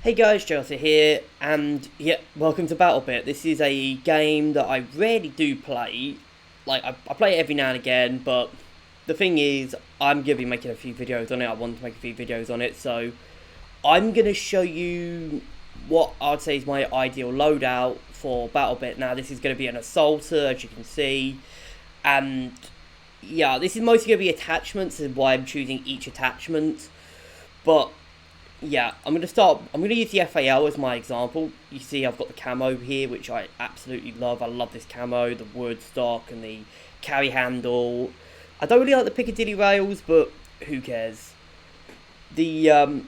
Hey guys, Chelsea here, and yeah, welcome to Battlebit. This is a game that I rarely do play. Like, I play it every now and again, but the thing is, I'm going to be making a few videos on it. I want to make a few videos on it, so I'm going to show you what I'd say is my ideal loadout for Battlebit. Now, this is going to be an assaulter, as you can see, and yeah, this is mostly going to be attachments, and why I'm choosing each attachment, but yeah, I'm going to use the FAL as my example. You see I've got the camo here, which I absolutely love. I love this camo, the wood stock and the carry handle. I don't really like the Piccadilly rails, but who cares? So I'm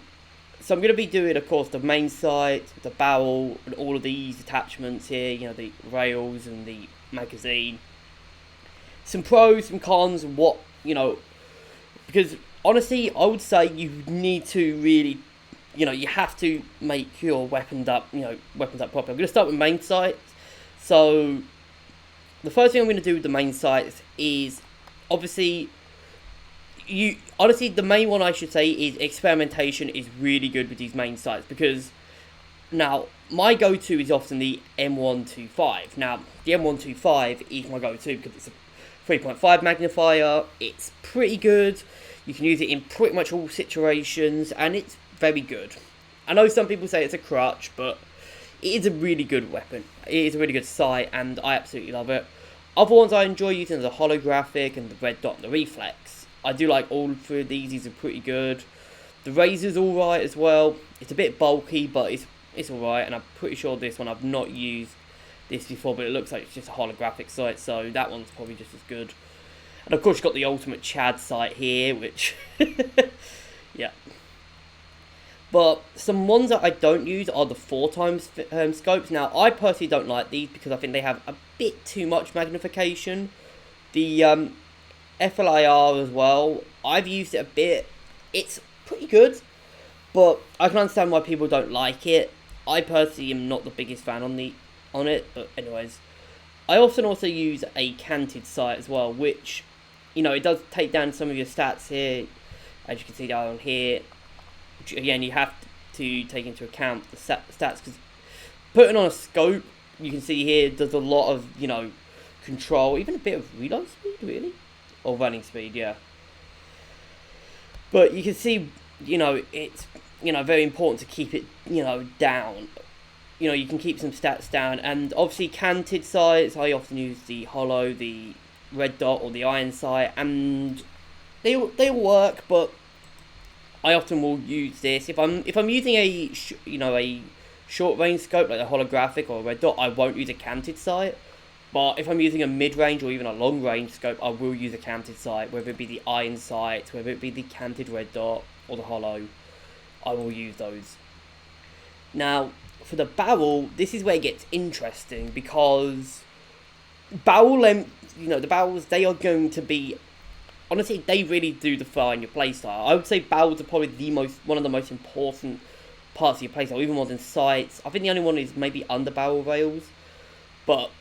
going to be doing, of course, the main sight, the barrel, and all of these attachments here, you know, the rails and the magazine. Some pros, some cons, and what, you know, because honestly, I would say you need to really, you have to make your weapons up properly. I'm going to start with main sights. So, the first thing I'm going to do with the main sights is, obviously, the main one I should say is experimentation is really good with these main sights, because, now, my go-to is often the M125. Now, the M125 is my go-to because it's a 3.5 magnifier, it's pretty good, you can use it in pretty much all situations, and it's very good. I know some people say it's a crutch, but it is a really good weapon. It is a really good sight, and I absolutely love it. Other ones I enjoy using are the holographic and the red dot and the reflex. I do like all three of these. These are pretty good. The razor's alright as well. It's a bit bulky, but it's alright, and I'm pretty sure this one I've not used this before, but it looks like it's just a holographic sight, so that one's probably just as good. And of course you've got the ultimate Chad sight here, which yeah. But some ones that I don't use are the 4x scopes. Now, I personally don't like these because I think they have a bit too much magnification. The FLIR as well, I've used it a bit. It's pretty good, but I can understand why people don't like it. I personally am not the biggest fan on it, but anyways. I often also use a canted sight as well, which, it does take down some of your stats here, as you can see down here. Again, you have to take into account the stats, because putting on a scope, you can see here, does a lot of, control, even a bit of reload speed, really? Or running speed, yeah. But you can see, it's, very important to keep it, down. You can keep some stats down, and obviously canted sights, I often use the hollow, the red dot, or the iron sight, and they all work, but I often will use this if I'm using a short range scope like the holographic or a red dot. I won't use a canted sight, but if I'm using a mid range or even a long range scope, I will use a canted sight, whether it be the iron sight, whether it be the canted red dot or the hollow. I will use those. Now, for the barrel, this is where it gets interesting, because barrel length, the barrels, they are going to be, honestly, they really do define your playstyle. I would say barrels are probably one of the most important parts of your playstyle, even more than sights. I think the only one is maybe under barrel rails, but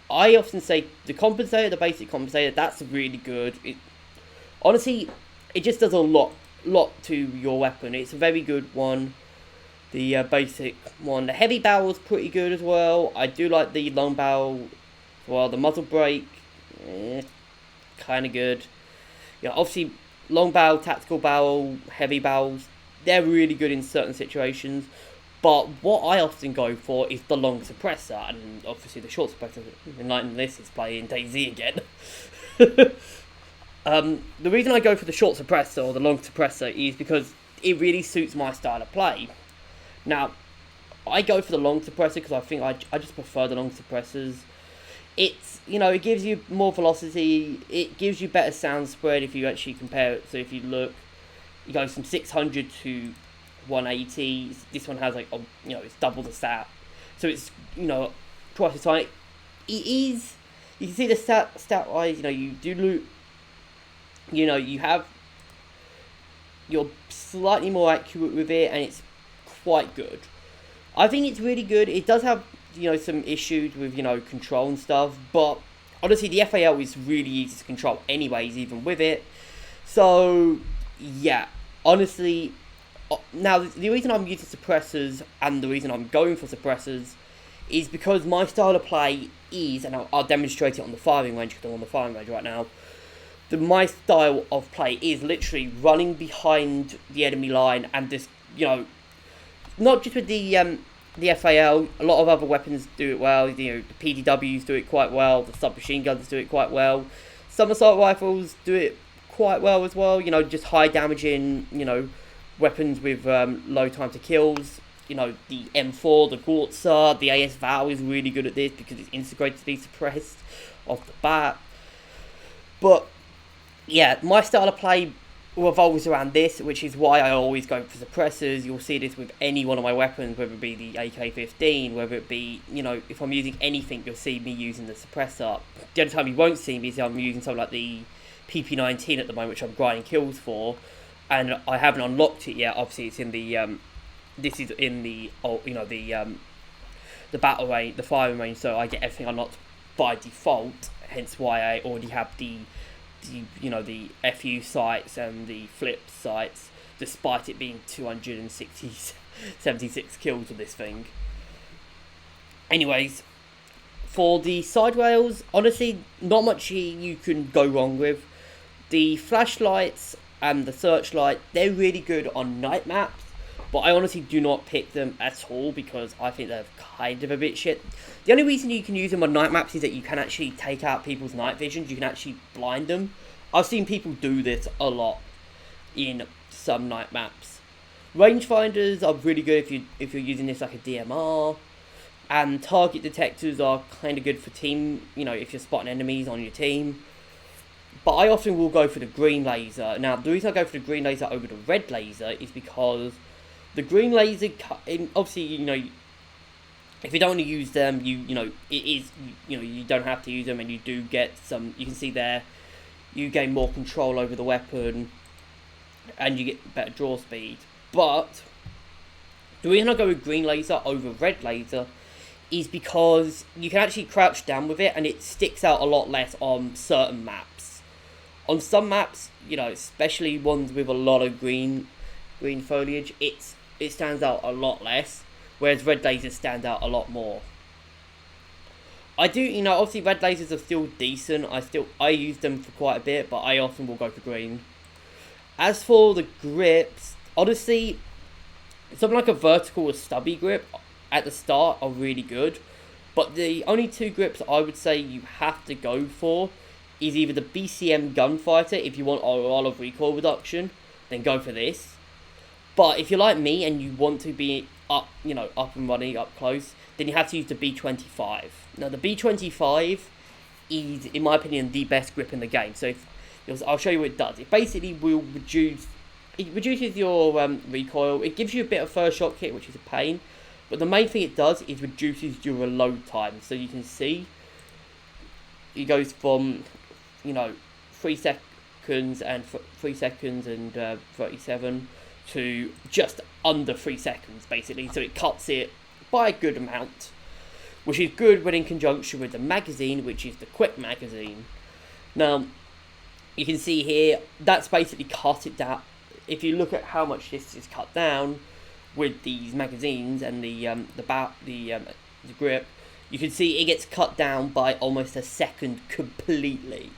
I often say the compensator, the basic compensator, that's really good. Honestly, it just does a lot to your weapon. It's a very good one. The basic one. The heavy barrel is pretty good as well. I do like the long barrel as well. The muzzle brake, kind of good. Obviously, long barrel, tactical barrel, heavy barrels, they're really good in certain situations. But what I often go for is the long suppressor, and obviously the short suppressor. Enlighten this is playing DayZ again. The reason I go for the short suppressor or the long suppressor is because it really suits my style of play. Now, I go for the long suppressor because I think I just prefer the long suppressors. It's, it gives you more velocity, it gives you better sound spread if you actually compare it. So if you look, you go from 600 to 180, this one has it's double the stat. So it's, twice as high. It is, you can see the stat wise, you do loot, you're slightly more accurate with it, and it's quite good. I think it's really good. It does have, some issues with, control and stuff, but honestly, the FAL is really easy to control anyways, even with it. So, yeah, honestly, Now, the reason I'm using suppressors and the reason I'm going for suppressors is because my style of play is, and I'll demonstrate it on the firing range because I'm on the firing range right now. My style of play is literally running behind the enemy line and just, not just with the FAL, a lot of other weapons do it well. The PDWs do it quite well. The submachine guns do it quite well. Some assault rifles do it quite well as well. Just high damaging, weapons with low time to kills. The M4, the Gortzer, the AS Val is really good at this because it's integrated to be suppressed off the bat. But yeah, my style of play revolves around this, which is why I always go for suppressors. You'll see this with any one of my weapons, whether it be the AK-15, whether it be, if I'm using anything, you'll see me using the suppressor. The only time you won't see me is if I'm using something like the PP19 at the moment, which I'm grinding kills for, and I haven't unlocked it yet. Obviously, it's in the, this is in the battle range, the firing range, so I get everything unlocked by default, hence why I already have the FU sights and the flip sights, despite it being 276 kills with this thing. Anyways, for the side rails, honestly, not much you can go wrong with. The flashlights and the searchlight, they're really good on night maps, but I honestly do not pick them at all because I think they're kind of a bit shit. The only reason you can use them on night maps is that you can actually take out people's night visions. You can actually blind them. I've seen people do this a lot in some night maps. Rangefinders are really good if you're using this like a DMR, and target detectors are kind of good for team. If you're spotting enemies on your team. But I often will go for the green laser. Now, the reason I go for the green laser over the red laser is because the green laser, obviously, if you don't want to use them, you don't have to use them, and you do get some. You can see there, you gain more control over the weapon, and you get better draw speed. But the reason I go with green laser over red laser is because you can actually crouch down with it, and it sticks out a lot less on certain maps. On some maps, especially ones with a lot of green foliage, it stands out a lot less, whereas red lasers stand out a lot more. I do, obviously red lasers are still decent. I use them for quite a bit, but I often will go for green. As for the grips, honestly, something like a vertical or stubby grip at the start are really good, but the only two grips I would say you have to go for is either the BCM Gunfighter. If you want a lot of recoil reduction, then go for this. But if you're like me and you want to be up and running up close, then you have to use the B25. Now the B25 is, in my opinion, the best grip in the game. So I'll show you what it does. It basically will reduces your recoil. It gives you a bit of first shot kit, which is a pain. But the main thing it does is reduces your reload time. So you can see it goes from 3 seconds and 37 to just under 3 seconds, basically. So it cuts it by a good amount, which is good when in conjunction with the magazine, which is the quick magazine. Now, you can see here, that's basically cut it down. If you look at how much this is cut down with these magazines and the grip, you can see it gets cut down by almost a second completely.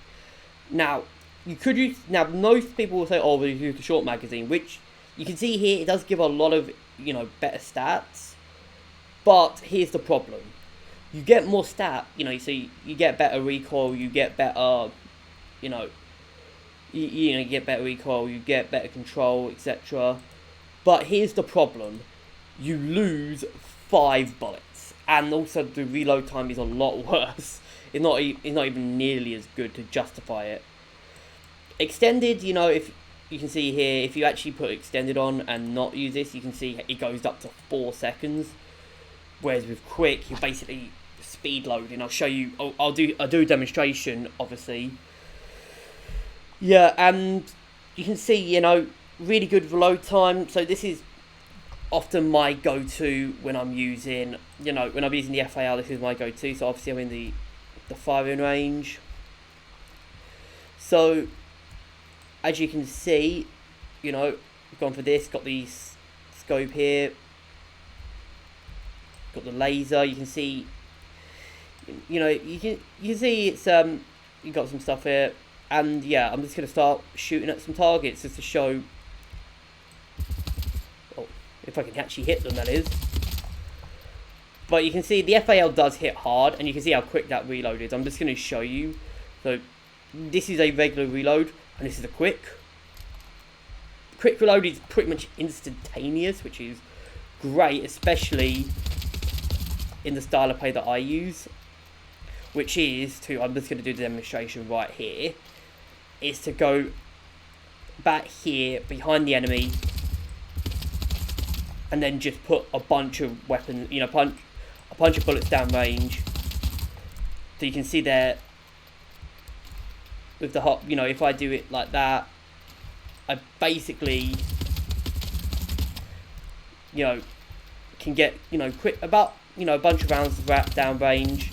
Now, most people will say, oh, we use the short magazine, which you can see here, it does give a lot of, better stats. But here's the problem. You get more so you get better recoil, you get better, you get better recoil, you get better control, etc. But here's the problem. You lose 5 bullets. And also the reload time is a lot worse. It's not even nearly as good to justify it. Extended, if you can see here, if you actually put extended on and not use this, you can see it goes up to 4 seconds. Whereas with quick, you're basically speed loading. I'll show you. I'll do a demonstration, obviously. Yeah, and you can see, really good reload time. So this is often my go-to when I'm using, when I'm using the FAL. This is my go-to. So obviously I'm in the firing range. So as you can see, gone for this. Got the scope here. Got the laser. You can see, you know, you can see it's you got some stuff here, and yeah, I'm just gonna start shooting at some targets just to show. Oh, if I can actually hit them, that is. But you can see the FAL does hit hard, and you can see how quick that reload is. I'm just gonna show you. So this is a regular reload, and this is a quick. Quick reload is pretty much instantaneous, which is great, especially in the style of play that I use, which is to, I'm just going to do the demonstration right here, is to go back here behind the enemy and then just put a bunch of weapons, you know, a bunch of bullets down range. So you can see there with the hop, you know, if I do it like that, I basically, you know, can get, you know, quick about, you know, a bunch of rounds of down range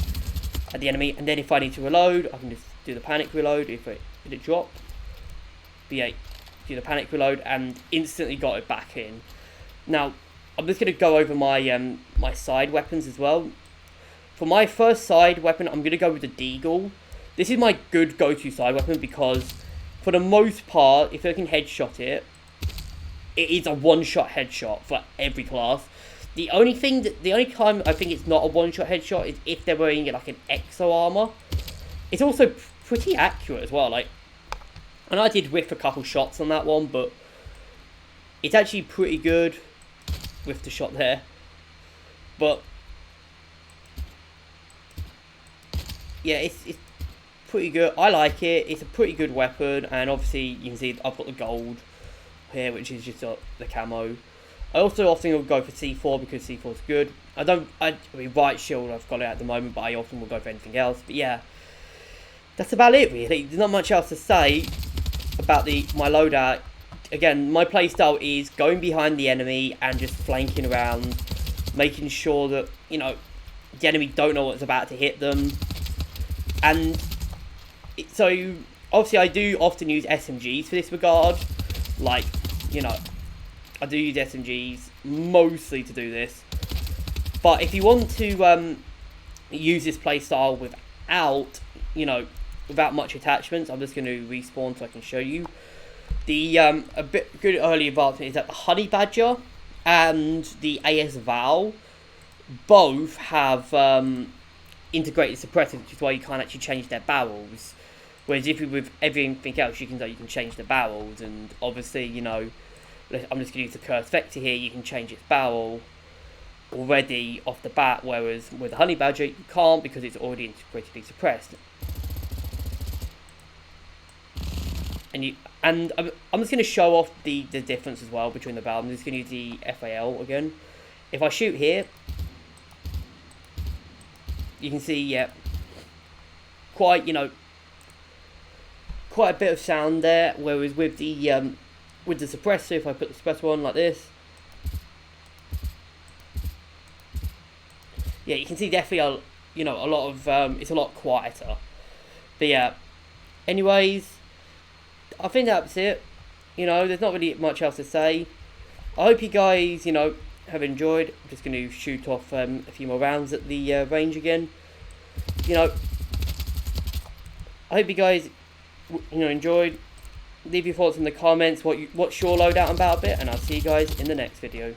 at the enemy, and then if I need to reload, I can just do the panic reload. If it did it drop, B8, do the panic reload, and instantly got it back in. Now I'm just going to go over my my side weapons as well. For my first side weapon, I'm going to go with the Deagle. This is my good go-to side weapon because, for the most part, if I can headshot it, it is a one-shot headshot for every class. The only time I think it's not a one-shot headshot is if they're wearing like an exo armor. It's also pretty accurate as well. Like, and I did whiff a couple shots on that one, but it's actually pretty good with the shot there. But yeah, it's pretty good. I like it. It's a pretty good weapon, and obviously you can see I've got the gold here, which is just the camo. I also often will go for C4 because C4 is good. I mean, Right Shield, I've got it at the moment, but I often will go for anything else. But yeah, that's about it really. There's not much else to say about my loadout. Again, my playstyle is going behind the enemy and just flanking around, making sure that, you know, the enemy don't know what's about to hit them. And so, obviously I do often use SMGs for this regard. Like, you know, I do use SMGs mostly to do this. But if you want to use this playstyle without, you know, without much attachments, I'm just going to respawn so I can show you. The a bit good early advancement is that the Honey Badger and the AS Val both have integrated suppressors, which is why you can't actually change their barrels. Whereas if you with everything else, you can change the barrels, and obviously, you know, I'm just going to use the Cursed Vector here. You can change its barrel already off the bat, whereas with the Honey Badger you can't because it's already integratedly suppressed. And I'm just going to show off the difference as well between the barrels. I'm just going to use the FAL again. If I shoot here, you can see, yeah, quite, you know, quite a bit of sound there. Whereas with the suppressor, if I put the suppressor on like this, yeah, you can see definitely, you know, a lot of it's a lot quieter. But yeah, anyways, I think that's it. You know, there's not really much else to say. I hope you guys, you know, have enjoyed. I'm just going to shoot off a few more rounds at the range again. You know, I hope you guys, you know, enjoyed. Leave your thoughts in the comments. What's your loadout on Battlebit, and I'll see you guys in the next video.